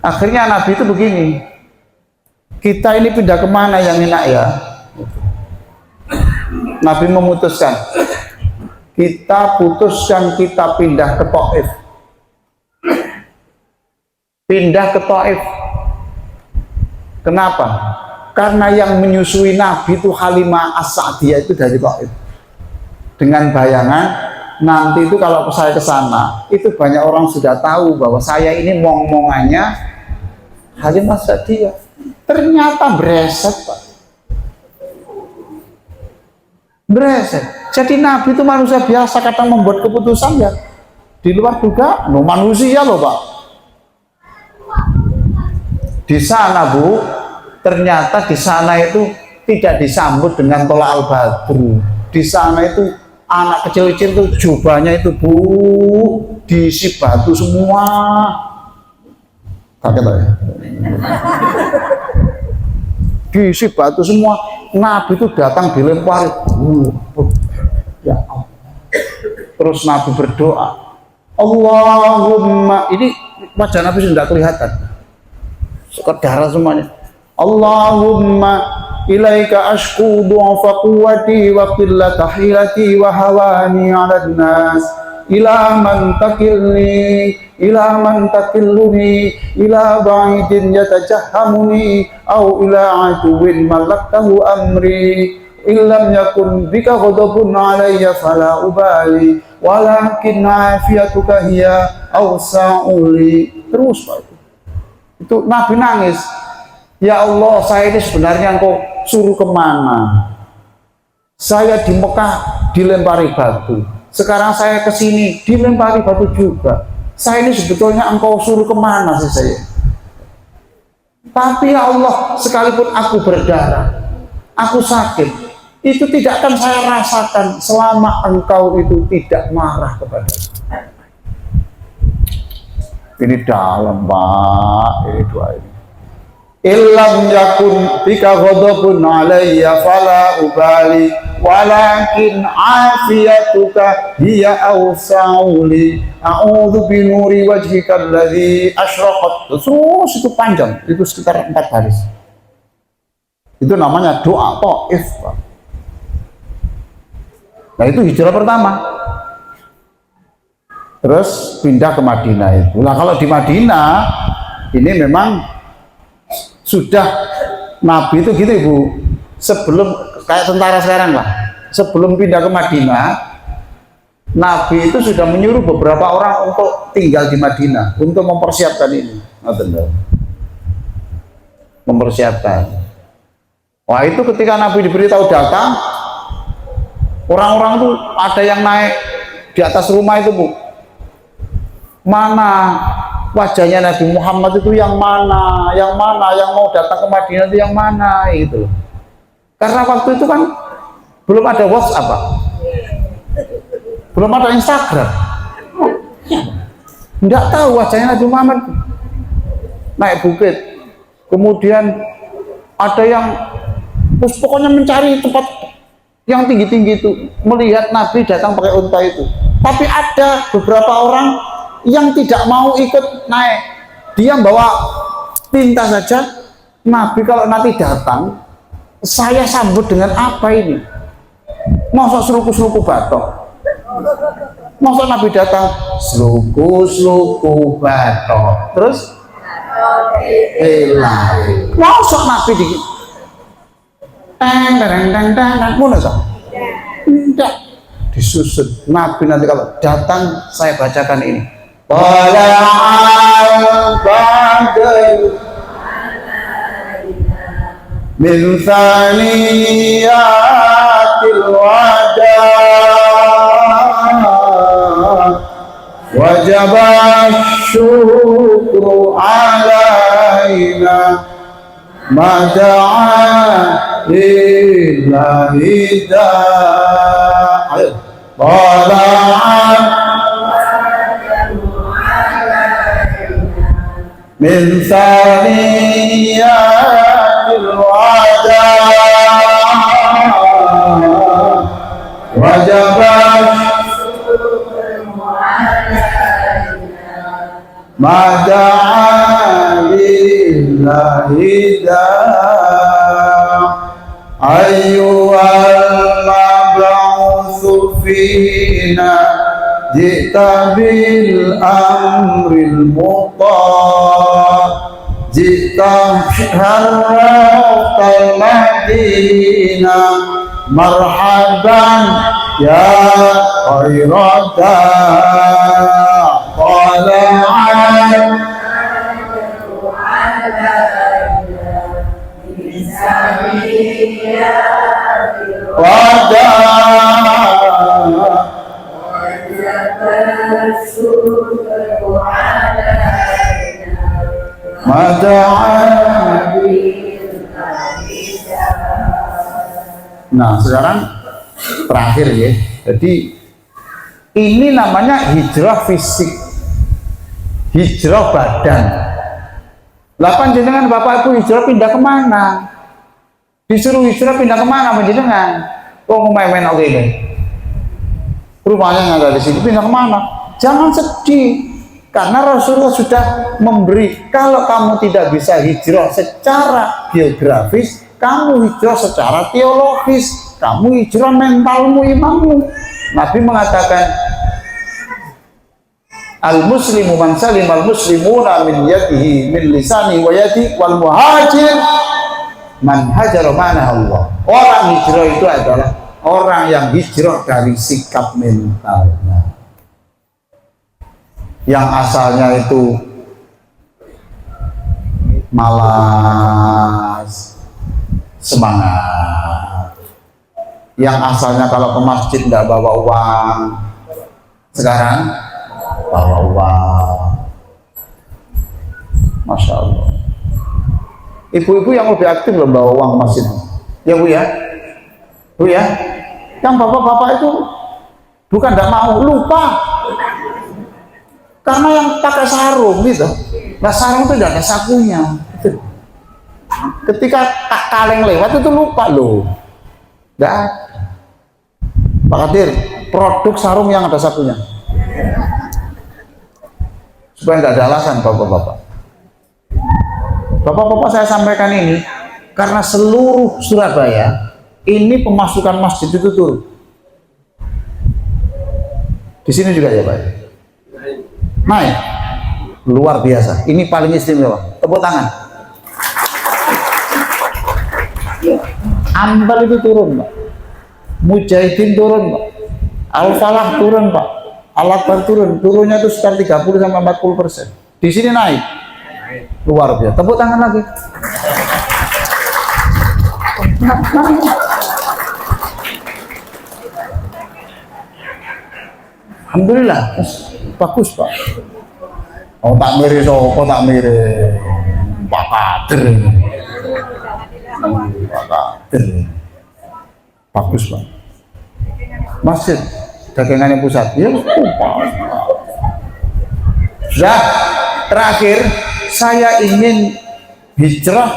Akhirnya Nabi itu begini, kita ini pindah kemana yang enak ya? Nabi memutuskan, kita putuskan kita pindah ke Taif. Pindah ke Taif. Kenapa? Karena yang menyusui Nabi itu Halimah As-Sa'diyah itu dari Taif. Dengan bayangan nanti itu kalau saya ke sana, itu banyak orang sudah tahu bahwa saya ini mong-mongannya Halimah As-Sa'diyah. Ternyata breset, Pak. Breset. Jadi Nabi itu manusia biasa, kadang membuat keputusan ya di luar juga manusia loh, Pak. Di sana, Bu, ternyata di sana itu tidak disambut dengan tolak al-badru. Di sana itu anak kecil-kecil itu jubahnya itu, Bu, diisi batu semua. Kaget ya? Diisi batu semua. Nabi itu datang dilempari. Ya Allah. Terus Nabi berdoa, Allahumma, ini wajah Nabi sudah kelihatan. Darah semuanya. Allahumma ilaika ashku du'afa quwwati wa qillata hilati wa hawani 'alan nas ila man takilni ila man takilluni ila ba'idin yatajahhamuni aw ila aduwin malaktahu amri illam yakun bika ghadabun 'alayya fala ubali walakin afiyatuka hiya awsa'uli. Terus Pak, itu Nabi nangis, ya Allah, saya ini sebenarnya engkau suruh kemana? Saya di Mekah dilempari batu, sekarang saya ke sini dilempari batu juga. Saya ini sebetulnya engkau suruh kemana sih saya? Tapi ya Allah, sekalipun aku berdarah, aku sakit, itu tidak akan saya rasakan selama engkau itu tidak marah kepada saya. Ini dalam, Pak, ini doa ini. Illam yakun bika ghadabun alayya fala ubali walakin afiyatuka hiya awsa'uli a'udzu bi nuri wajhika alladzi asyraqat. Terus itu panjang, itu sekitar 4 baris. Itu namanya doa Taif, Pak. Nah, itu hijrah pertama. Terus pindah ke Madinah itu. Nah, kalau di Madinah ini memang sudah Nabi itu gitu, Ibu. Sebelum kayak tentara sekarang lah. Sebelum pindah ke Madinah, Nabi itu sudah menyuruh beberapa orang untuk tinggal di Madinah untuk mempersiapkan ini. Mempersiapkan. Wah, itu ketika Nabi diberitahu datang, orang-orang tuh ada yang naik di atas rumah itu, Bu. Mana wajahnya Nabi Muhammad itu, yang mana yang mau datang ke Madinah itu yang mana gitu. Karena waktu itu kan belum ada WhatsApp, Pak. Belum ada Instagram. Enggak tahu wajahnya Nabi Muhammad. Naik bukit, kemudian ada yang terus pokoknya mencari tempat yang tinggi-tinggi itu, melihat Nabi datang pakai unta itu. Tapi ada beberapa orang yang tidak mau ikut naik, dia bawa tinta saja. Nabi kalau nanti datang, saya sambut dengan apa ini? Masa seluku-seluku batok? Masa Nabi datang seluku-seluku batok, terus hilang? Masa Nabi di tidak disusut. Nabi nanti kalau datang, saya bacakan ini. Tala'al badr min thaniyatil wada wajaba syukru alaina mada'a lillahi da'a. Tala'al min thaniyatil wada wajaba mada'a lillahi da ayyuhal mab'utsu fina jita bil amril muta jita harraftal madina marhaban ya khairata qala'an Nah sekarang terakhir ya, jadi ini namanya hijrah fisik, hijrah badan. Lapan jenengan bapak ibu hijrah pindah kemana? Disuruh hijrah pindah kemana panjenengan? Oh main-main oke ini. Rumahnya nggak ada di sini, pindah kemana? Jangan sedih, karena Rasulullah sudah memberi. Kalau kamu tidak bisa hijrah secara geografis, kamu hijrah secara teologis. Kamu hijrah mentalmu, imanmu. Nabi mengatakan, al-muslimu man salim al-muslimuna min yadihi min lisani wa yadi wal muhajir man hajara mana Allah. Orang hijrah itu adalah orang yang hijrah dari sikap mentalnya, yang asalnya itu malas, semangat, yang asalnya kalau ke masjid tidak bawa uang, sekarang bawa uang. Masya Allah. Ibu-ibu yang lebih aktif loh bawa uang ke masjid, ya bu ya, bu ya. Yang bapak-bapak itu bukan tidak mau, lupa, karena yang pakai sarung gitu. Nah sarung itu tidak ada sakunya. Ketika kaleng lewat itu lupa loh. Tidak. Pak Kadir, produk sarung yang ada sakunya. Supaya tidak ada alasan bapak-bapak. Bapak-bapak saya sampaikan ini karena seluruh Surabaya ini pemasukan masjid itu turun. Di sini juga ya Pak. Naik. Luar biasa. Ini paling istimewa. Tepuk tangan. Ambal itu turun Pak. Mujahidin turun Pak. Al-Falah turun Pak. Al-Akbar turun. Turunnya itu sekitar 30-40%. Di sini naik. Luar biasa. Tepuk tangan lagi. Alhamdulillah. Bagus Pak. Oh tak mirip, oh tak mirip. Pak Kadir. Pak Kadir. Bagus Pak. Masjid dagangannya pusat. Ya sudah. Terakhir saya ingin hijrah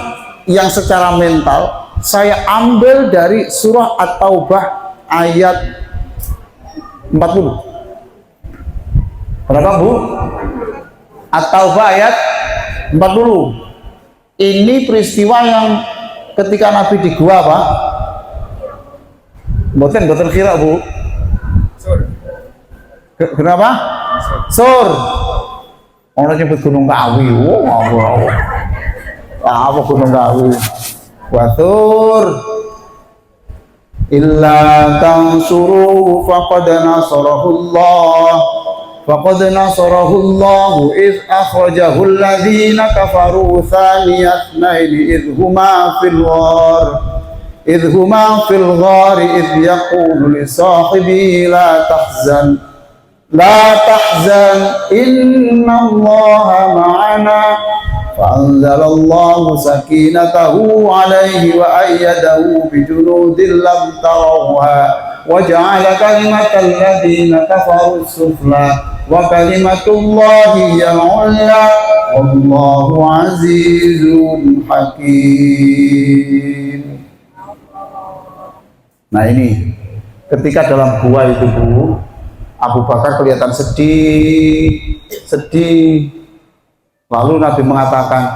yang secara mental saya ambil dari surah At-Taubah ayat 40. Berapa Bu? At-Taubah ayat 40. Ini peristiwa yang ketika Nabi di gua Pak. Boten kira Bu. Kenapa? Sur. Orang nyebut Gunung Kawi. Apa Gunung Kawi? Watur. Illa tansuru faqad nasarahullah. Faqad nasarahullah iz akhrajahu alladhina kafaru thaniyat naili idhuma fil ghar. Idhuma fil ghar idh yaqulu li sahibi la tahzan. La tahzan innallaha ma'ana fa'anzalallahu sakinatahu alaihi wa ayyadahu bijunudin lam tarawha wa ja'ala kalimatal ladhina kafaru sufla wa kalimatullahi ya'ulya wallahu azizun hakim. Nah ini ketika dalam gua itu Bu, Abu Bakar kelihatan sedih. Lalu Nabi mengatakan,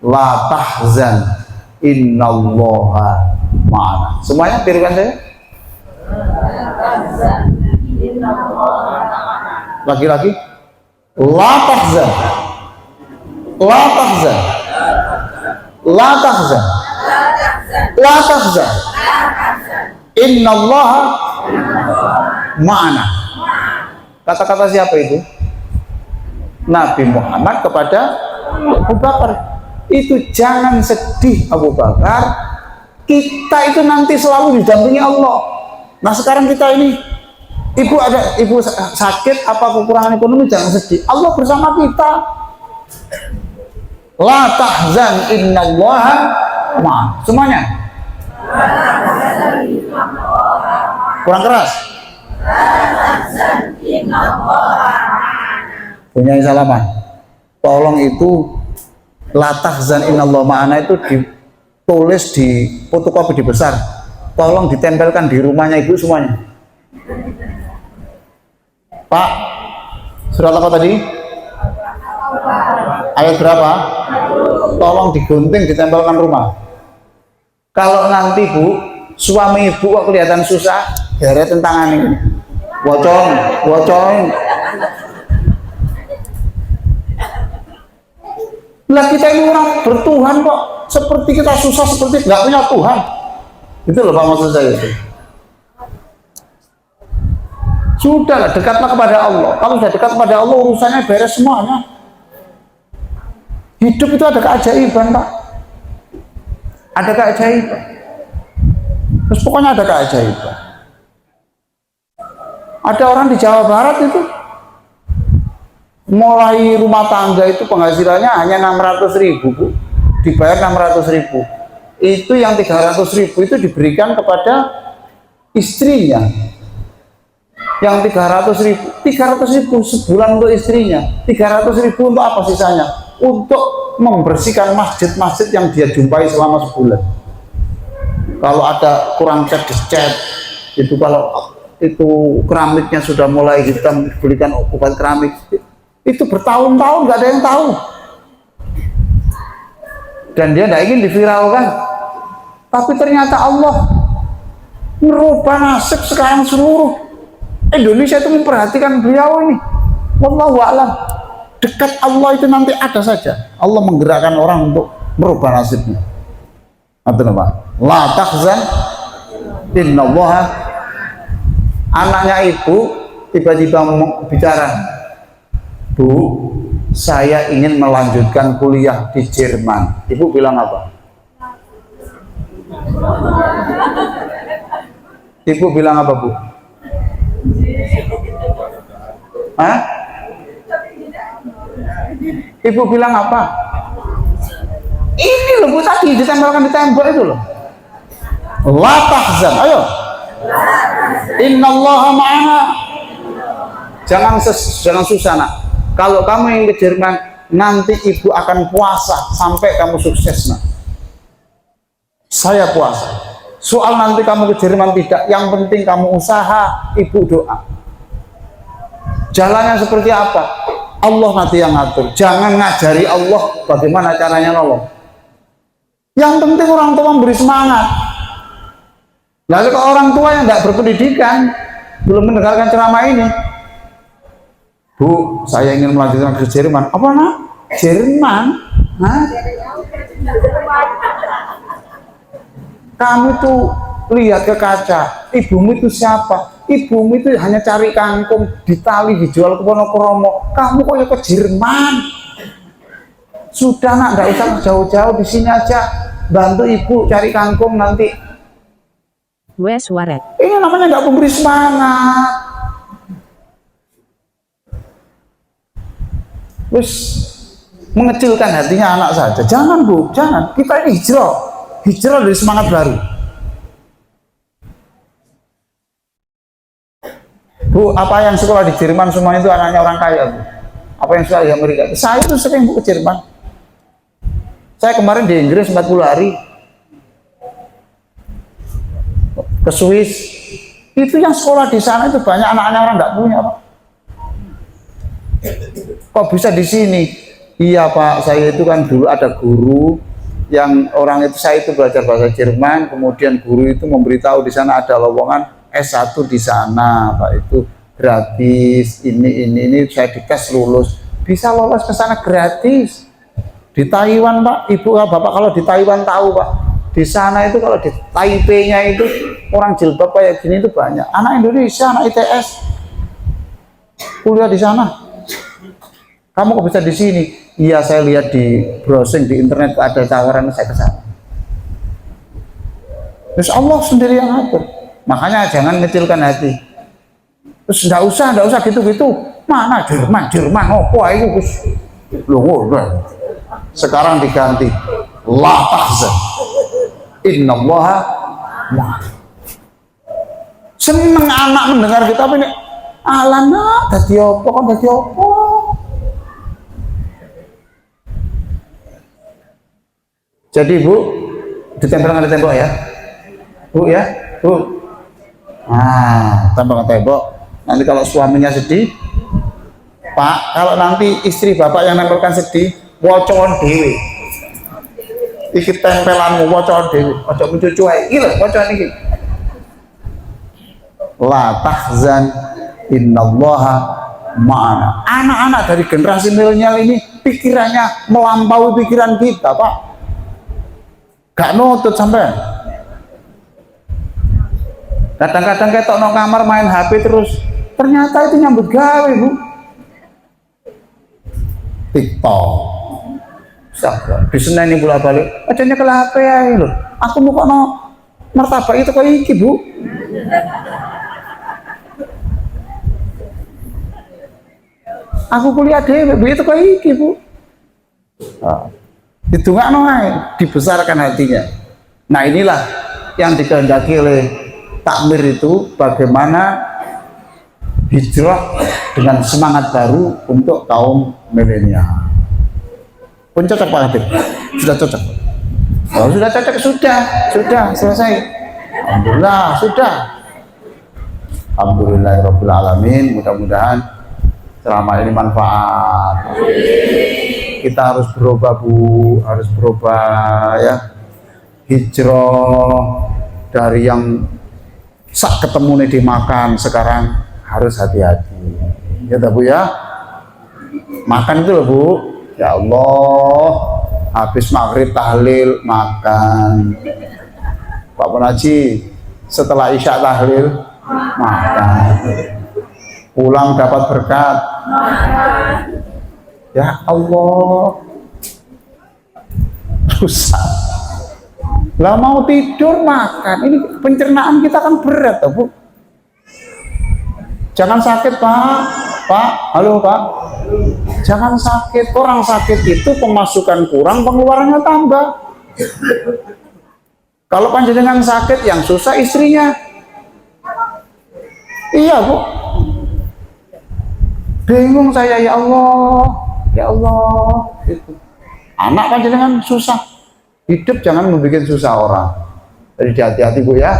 la tahzan innallaha ma'ana. Semuanya tirukan saya. Lagi-lagi la tahzan, la tahzan, la tahzan, la tahzan innallaha ma'ana. Kata-kata siapa itu? Nabi Muhammad kepada Abu Bakar. Itu jangan sedih Abu Bakar, kita itu nanti selalu didampingi Allah. Nah sekarang kita ini, ibu sakit apa kekurangan ekonomi, jangan sedih, Allah bersama kita. La tahzan innallaha ma'ana. Semuanya kurang keras. Punya salaman, tolong itu la tahzan innallaha ma'ana itu ditulis, di fotokopi dibesar, tolong ditempelkan di rumahnya ibu semuanya. Pak, surat apa tadi? Ayat berapa? Tolong digunting, ditempelkan rumah. Kalau nanti bu, suami ibu kok kelihatan susah, gara tentangan ini, wocong, wocong. Lah kita ini orang bertuhan kok seperti kita susah, seperti nggak punya Tuhan. Itu loh Pak maksud saya itu. Sudahlah, dekatlah kepada Allah. Kalau sudah dekat kepada Allah, urusannya beres semuanya. Hidup itu ada keajaiban Pak. Ada keajaiban. Terus pokoknya ada keajaiban. Ada orang di Jawa Barat itu mulai rumah tangga itu penghasilannya hanya 600.000 Bu, dibayar 600.000. Itu yang 300.000 itu diberikan kepada istrinya. Yang 300.000 sebulan untuk istrinya, 300.000 untuk apa sisanya? Untuk membersihkan masjid-masjid yang dia jumpai selama sebulan. Kalau ada kurang cat dicat, itu kalau itu keramiknya sudah mulai hitam, dibelikan obat keramik. Itu bertahun-tahun nggak ada yang tahu, dan dia nggak ingin diviralkan. Tapi ternyata Allah merubah nasib sekarang seluruh Indonesia itu memperhatikan beliau ini. Wallahu a'lam. Dekat Allah itu nanti ada saja Allah menggerakkan orang untuk merubah nasibnya. Atau apa? La tahzan innallaha. Anaknya ibu tiba-tiba bicara, Bu, saya ingin melanjutkan kuliah di Jerman. Ibu bilang apa? Ibu bilang apa, Bu? Hah? Ibu bilang apa? Ini loh Bu, tadi ditempelkan di tembok itu loh. La tahzan, ayo. Innallaha ma'ana. Jangan susah nak. Kalau kamu yang ke Jerman, nanti ibu akan puasa sampai kamu sukses nak. Saya puasa. Soal nanti kamu ke Jerman tidak, yang penting kamu usaha, ibu doa. Jalannya seperti apa? Allah nanti yang ngatur. Jangan ngajari Allah bagaimana caranya nolong. Yang penting orang tua memberi semangat. Lalu kalau orang tua yang tidak berpendidikan, belum mendengarkan ceramah ini, Bu, saya ingin melanjutkan ke Jerman. Apa nak? Jerman? Hah? Kamu tuh lihat ke kaca, ibumu itu siapa? Ibumu itu hanya cari kangkung di tali dijual ke Wonokromo. Kamu kok ya ke Jerman? Sudah nak, nggak usah jauh-jauh, di sini aja bantu ibu cari kangkung nanti. Wes waret. Ini namanya nggak memberi semangat. Wes mengecilkan hatinya anak saja. Jangan Bu, jangan. Kita ini hijrah dari semangat baru. Bu, apa yang sekolah di Jerman semua itu anaknya orang kaya Bu? Apa yang sekolah di Amerika? Saya itu sering Bu ke Jerman. Saya kemarin di Inggris 40 hari. Ke Swiss. Itu yang sekolah di sana itu banyak anak-anak orang nggak punya Pak. Kok bisa di sini Iya Pak, saya itu kan dulu ada guru yang orang itu, saya itu belajar bahasa Jerman, kemudian guru itu memberitahu di sana ada lowongan S1 di sana Pak, itu gratis, ini saya dites lulus, bisa lolos ke sana gratis. Di Taiwan Pak, Ibu Bapak kalau di Taiwan tahu Pak, di sana itu kalau di Taipei-nya itu orang jilbab kayak gini itu banyak. Anak Indonesia, anak ITS kuliah di sana. Kamu kok bisa di sini? Iya, saya lihat di browsing di internet ada tawaran, saya ke sana. Terus Allah sendiri yang ngatur. Makanya jangan ngecilkan hati. Terus enggak usah gitu-gitu. Mana Jerman, opo itu loh. Sekarang diganti la tahzan innallaha ma'ana. Seneng anak mendengar kita apa ini? Alana dadi opo kan dadi opo? Jadi Bu, ditempel di tembok ya. Bu ya, Bu. Nah, tempel ke tembok. Nanti kalau suaminya sedih, Pak, kalau nanti istri Bapak yang nempelkan sedih, wocon dewi. Iki tempelanmu wocon dewi. Ojo mencucu ae. Iki lho wocon iki. La tahzan innallaha ma'ana. Anak-anak dari generasi milenial ini pikirannya melampaui pikiran kita, Pak. Gak nutut sampean. Kadang-kadang ketok nang kamar main HP terus, ternyata itu nyambut gawe, Bu. TikTok. Diseneni bola balik. Acanya ke HP ae lho. Aku mau kok no martabak itu kok iki, Bu. Aku kuliah dhewe, Bu, itu kok iki, Bu. Didongakno ae, dibesarkan hatinya. Nah, inilah yang dikehendaki oleh takmir itu, bagaimana hijrah dengan semangat baru untuk kaum milenial. Pun cocok Pak Habib? Sudah cocok? Oh, sudah cocok, sudah selesai. Alhamdulillah, sudah. Alhamdulillahirabbil alamin. Mudah-mudahan selama ini manfaat. Kita harus berubah, Bu, harus berubah ya. Hijrah dari yang sak ketemu nih dimakan, sekarang harus hati-hati. Ya Bu ya. Makan itu loh, Bu. Ya Allah, habis maghrib tahlil makan. Pak Ponaji setelah isya tahlil makan. Pulang dapat berkat. Ya Allah, susah. Lah mau tidur makan, ini pencernaan kita kan berat, Bu. Jangan sakit Pak, halo Pak. Jangan sakit, orang sakit itu pemasukan kurang, pengeluarannya tambah. Kalau panjenengan sakit, yang susah istrinya. Iya Bu. Bingung saya, ya Allah. Gitu. Anak panjenengan susah, hidup jangan membuat susah orang. Jadi hati-hati Bu ya.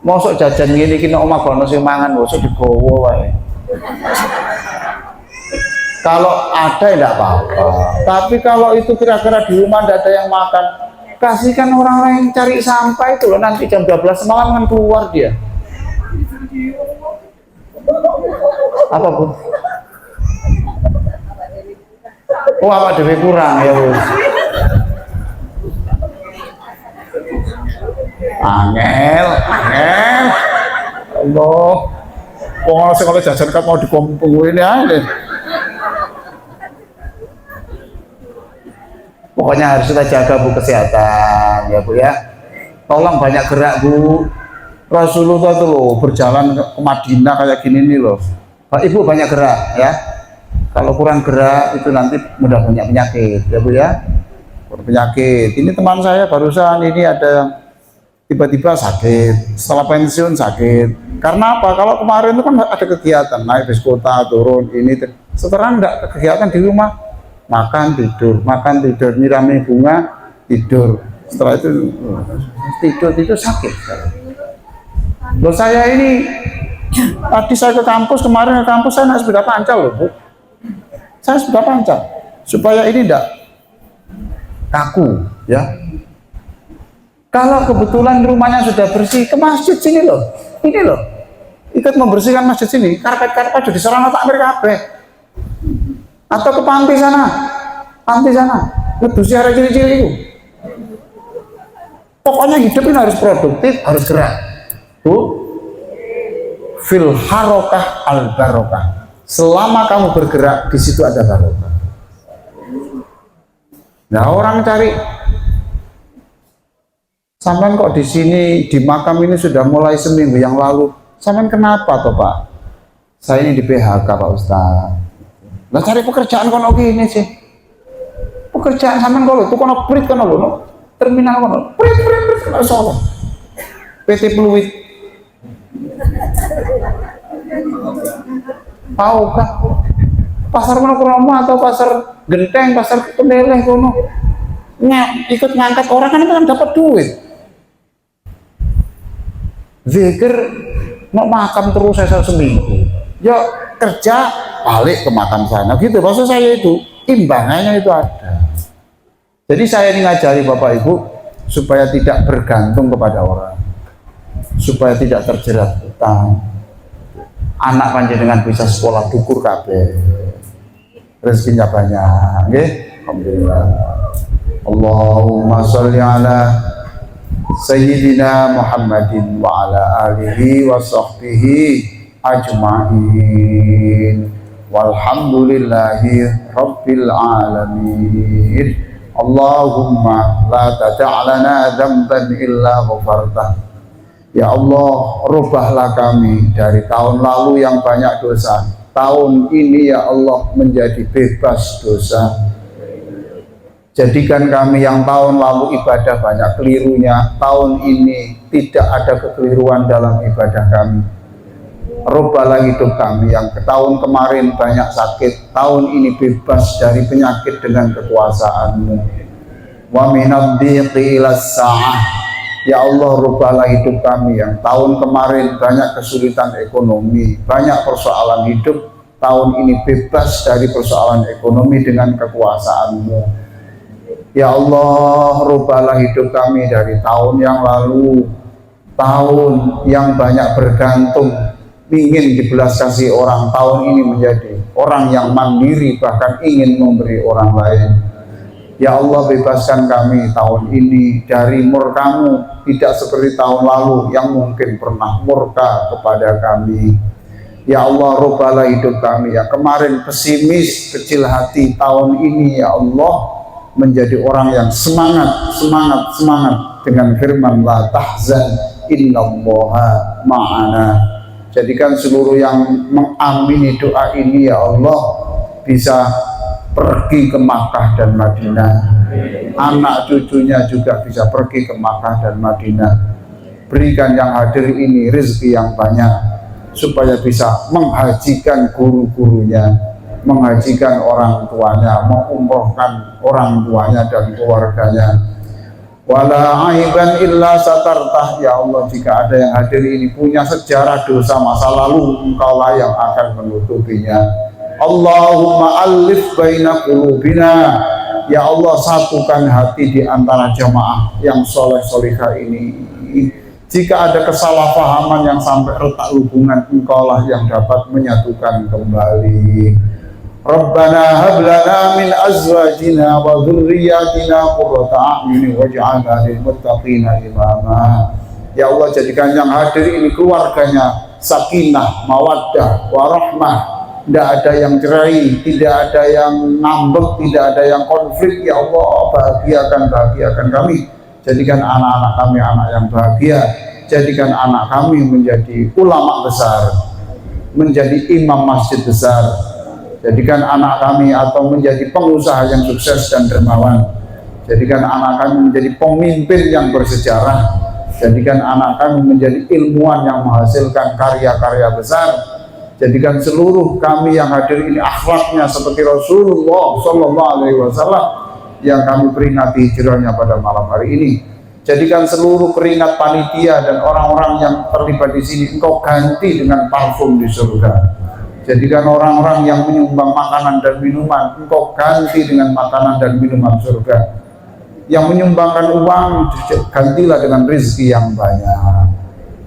Mosok jajan gini kena omah bono sing mangan, mosok digowo wae. Kalau ada ya tidak apa-apa. Tapi kalau itu kira-kira di rumah tidak ada yang makan, kasihkan orang-orang yang cari sampah itu loh. Nanti jam 12 malam kan keluar dia. Apa Bu? Oh, apa dewe kurang ya Bu? Angel. Allah. Wong kalau jajan kan mau dikumpulin ya. Pokoknya harus kita jaga Bu kesehatan ya Bu ya. Tolong banyak gerak Bu. Rasulullah tuh loh berjalan ke Madinah kayak gini nih loh. Ibu banyak gerak ya. Kalau kurang gerak itu nanti mudah banyak penyakit ya Bu ya. Penyakit. Ini teman saya barusan ini ada yang tiba-tiba sakit, setelah pensiun sakit. Karena apa? Kalau kemarin itu kan ada kegiatan naik bis kota, turun ini. Sekarang enggak kegiatan di rumah, makan tidur, nyirami bunga tidur. Setelah itu tidur sakit. Loh saya ini tadi saya ke kampus, kemarin ke kampus saya naik sepeda pancal loh Bu. Saya sudah panjang supaya ini tidak kaku ya. Kalau kebetulan rumahnya sudah bersih, ke masjid sini loh, ini loh, ikut membersihkan masjid sini, karpet-karpet sudah diserang tak kabeh, atau ke panti sana, ngedusi area cili-cili itu. Pokoknya hidup ini harus produktif, harus gerak. Bu, fil harokah al barokah. Selama kamu bergerak, di situ ada barokah. Nah, orang cari sampean kok di sini di makam ini sudah mulai seminggu yang lalu. Sampean kenapa toh Pak? Saya ini di PHK Pak Ustaz. Nah cari pekerjaan kono gini sih. Pekerjaan sampean kono tuh kono prit kono lho. Terminal kono. Prit Solo. PT Pluit. Tahu kah? Pasar kono Kromo atau pasar Genteng, pasar Pendeleh kono. Ikut ngangkat orang kan itu kan dapat duit. Zikir mau makam terus saya seminggu. Ya kerja balik ke makam sana gitu. Maksud saya itu imbangannya itu ada. Jadi saya ini ngajari Bapak Ibu supaya tidak bergantung kepada orang, supaya tidak terjerat utang. Anak panjenengan bisa sekolah dukur kabeh, rezekinya banyak, nggih. Alhamdulillah. Allahumma sholli ala Sayyidina Muhammadin wa ala alihi wa sahbihi ajma'in walhamdulillahi rabbil alamin. Allahumma la tada'lana dzamban illa ghafartah. Ya Allah, rubahlah kami dari tahun lalu yang banyak dosa, tahun ini ya Allah menjadi bebas dosa. Jadikan kami yang tahun lalu ibadah banyak kelirunya, tahun ini tidak ada kekeliruan dalam ibadah kami. Rubahlah hidup kami yang ke tahun kemarin banyak sakit, tahun ini bebas dari penyakit dengan kekuasaan-Mu. Wa minad dhiqi ilas sa'ah. Ya Allah, rubahlah hidup kami yang tahun kemarin banyak kesulitan ekonomi, banyak persoalan hidup, tahun ini bebas dari persoalan ekonomi dengan kekuasaan-Mu. Ya Allah, rubahlah hidup kami dari tahun yang lalu, tahun yang banyak bergantung, ingin dibelas kasih orang, tahun ini menjadi orang yang mandiri, bahkan ingin memberi orang lain. Ya Allah, bebaskan kami tahun ini dari murka-Mu, tidak seperti tahun lalu yang mungkin pernah murka kepada kami. Ya Allah, rubahlah hidup kami yang kemarin pesimis, kecil hati, tahun ini ya Allah menjadi orang yang semangat dengan firman la tahzan innallaha ma'ana. Jadikan seluruh yang mengamini doa ini ya Allah bisa pergi ke Makkah dan Madinah, anak cucunya juga bisa pergi ke Makkah dan Madinah. Berikan yang hadir ini rezeki yang banyak supaya bisa menghajikan guru-gurunya, menghajikan orang tuanya, mengumrohkan orang tuanya dan keluarganya. Wala aiban illa satartah. Ya Allah, jika ada yang hadir ini punya sejarah dosa masa lalu, Engkaulah yang akan menutupinya. Allahumma alif baina qulubina. Ya Allah, satukan hati di antara jamaah yang soleh-solihah ini. Jika ada kesalahpahaman yang sampai retak hubungan, Engkaulah yang dapat menyatukan kembali. Rabbana hab lana min azwajina wa dhurriyyatina qurrata a'yunin waj'alna lil muttaqina imama. Ya Allah, jadikan yang hadir ini keluarganya sakinah, mawaddah, warahmah. Tidak ada yang cerai, tidak ada yang ngambek, tidak ada yang konflik. Ya Allah, bahagiakan kami. Jadikan anak-anak kami anak yang bahagia. Jadikan anak kami menjadi ulama besar, menjadi imam masjid besar. Jadikan anak kami atau menjadi pengusaha yang sukses dan dermawan. Jadikan anak kami menjadi pemimpin yang bersejarah. Jadikan anak kami menjadi ilmuwan yang menghasilkan karya-karya besar. Jadikan seluruh kami yang hadir ini akhlaknya seperti Rasulullah SAW yang kami peringati hijrahnya pada malam hari ini. Jadikan seluruh keringat panitia dan orang-orang yang terlibat di sini Engkau ganti dengan parfum di surga. Jadikan orang-orang yang menyumbang makanan dan minuman, Engkau ganti dengan makanan dan minuman surga. Yang menyumbangkan uang, gantilah dengan rezeki yang banyak.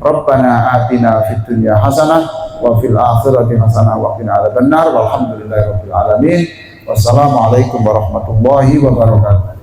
Rabbana atina fid dunya hasanah wa fil akhirati hasanah wa qina adzabannar. Walhamdulillahirabbil alamin. Wassalamualaikum warahmatullahi wabarakatuh.